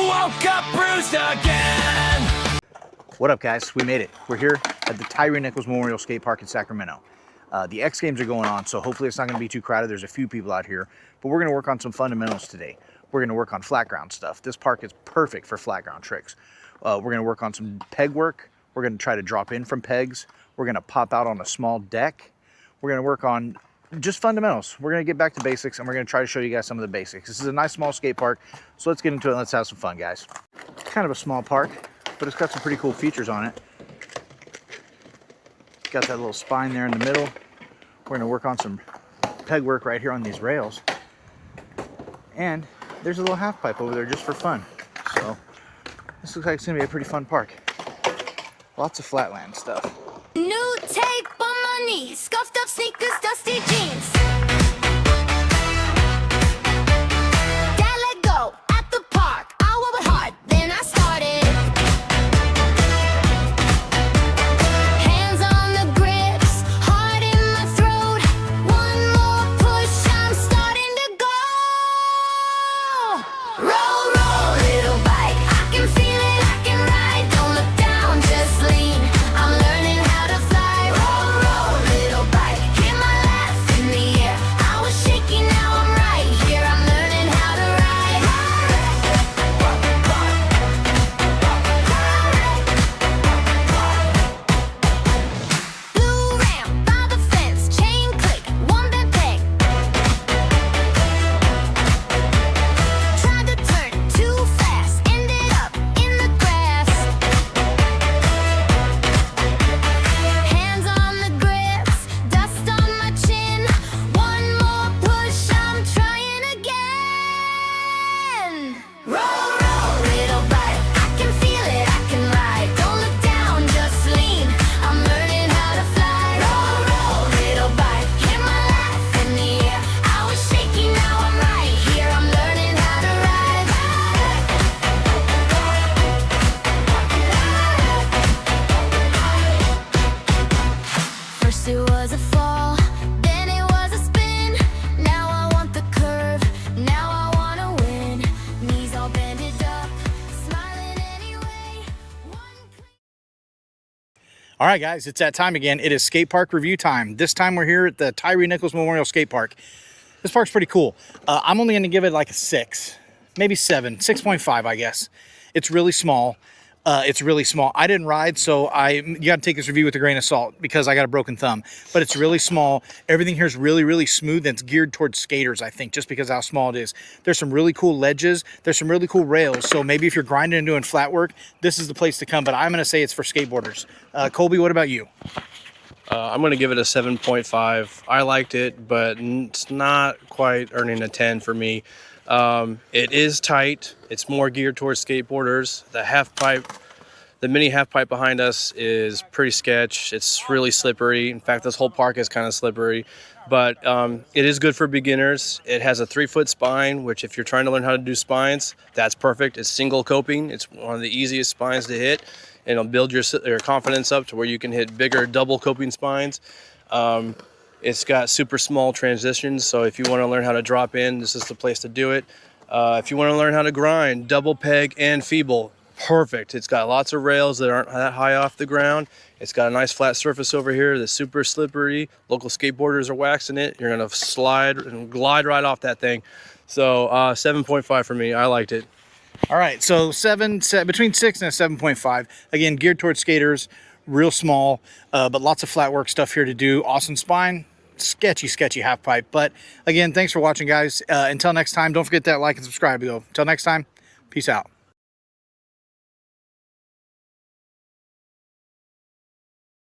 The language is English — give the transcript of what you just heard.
woke up bruised again. What up, guys? We made it. We're here at the Tyre Nichols Memorial Skatepark in Sacramento. The X Games are going on, so hopefully it's not going to be too crowded. There's a few people out here, but we're going to work on some fundamentals today. We're going to work on flat ground stuff. This park is perfect for flat ground tricks. We're going to work on some peg work. We're going to try to drop in from pegs. We're going to pop out on a small deck. We're going to work on just fundamentals. We're going to get back to basics, and we're going to try to show you guys some of the basics. This is a nice small skate park, so let's get into it and let's have some fun, guys. It's kind of a small park, but it's got some pretty cool features on it. Got that little spine there in the middle. We're going to work on some peg work right here on these rails. And there's a little half pipe over there just for fun. So this looks like it's going to be a pretty fun park. Lots of flatland stuff. New tape on my knee, scuffed up sneakers, dusty jeans. Dad let go at the park. I worked hard, then I started. Hands on the grips, heart in my throat. One more push, I'm starting to go. Roll, roll, little bike. I can feel it, I can ride. Don't look down, just lean. I'm learning how to fly. Roll, roll, little bike. Hear my laugh in the air. I was shaking, now I'm right here. I'm learning how to ride. Blue ramp by the fence, chain click, one bent peg. Tried to turn too fast, ended up in the grass. Hands on the grips, dust on my chin. One more push, I'm trying again. Roll, roll, little bike. I can feel it, I can ride. Don't look down, just lean. I'm learning how to fly. Roll, roll, little bike. Hear my laugh in the air. I was shaking, now I'm right here. I'm learning how to ride. First it was a fall, then it was a spin. Now I want the curve, now I want to win. Knees all bended up, smiling anyway. All right, guys, it's that time again. It is skate park review time. This time we're here at the Tyre Nichols Memorial Skatepark. This park's pretty cool. I'm only going to give it like a 6, maybe 7, 6.5, I guess. It's really small. It's really small. I didn't ride, so you got to take this review with a grain of salt because I got a broken thumb. But it's really small. Everything here is really, really smooth, and it's geared towards skaters, I think, just because of how small it is. There's some really cool ledges. There's some really cool rails. So maybe if you're grinding and doing flat work, this is the place to come. But I'm going to say it's for skateboarders. Colby, what about you? I'm going to give it a 7.5. I liked it, but it's not quite earning a 10 for me. It is tight. It's more geared towards skateboarders. The half pipe, the mini half pipe behind us is pretty sketch. It's really slippery. In fact, this whole park is kind of slippery, but it is good for beginners. It has a 3-foot spine, which if you're trying to learn how to do spines, that's perfect. It's single coping. It's one of the easiest spines to hit, and it'll build your confidence up to where you can hit bigger double coping spines. It's got super small transitions, so if you want to learn how to drop in, this is the place to do it. If you want to learn how to grind, double peg and feeble, perfect. It's got lots of rails that aren't that high off the ground. It's got a nice flat surface over here that's super slippery. Local skateboarders are waxing it. You're going to slide and glide right off that thing. So 7.5 for me. I liked it. All right, so between 6 and a 7.5. Again, geared towards skaters, real small, but lots of flat work stuff here to do. Awesome spine, sketchy half pipe. But again, thanks for watching, guys. Until next time, don't forget that like and subscribe. Until next time, peace out.